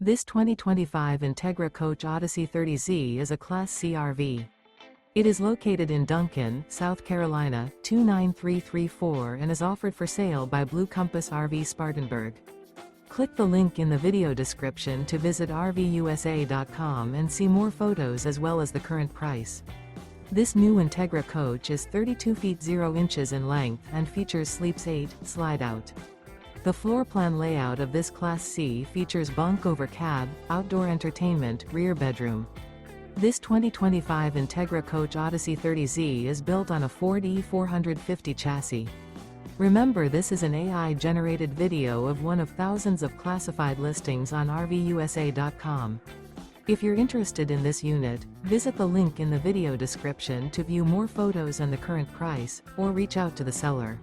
This 2025 Entegra Coach Odyssey 30Z is a Class C RV. It is located in Duncan, South Carolina, 29334 and is offered for sale by Blue Compass RV Spartanburg. Click the link in the video description to visit RVUSA.com and see more photos as well as the current price. This new Entegra Coach is 32 feet 0 inches in length and features Sleeps 8, Slideout. The floor plan layout of this Class C features bunk over cab, outdoor entertainment, rear bedroom. This 2025 Entegra Coach Odyssey 30Z is built on a Ford E450 chassis. Remember, this is an AI-generated video of one of thousands of classified listings on RVUSA.com. If you're interested in this unit, visit the link in the video description to view more photos and the current price, or reach out to the seller.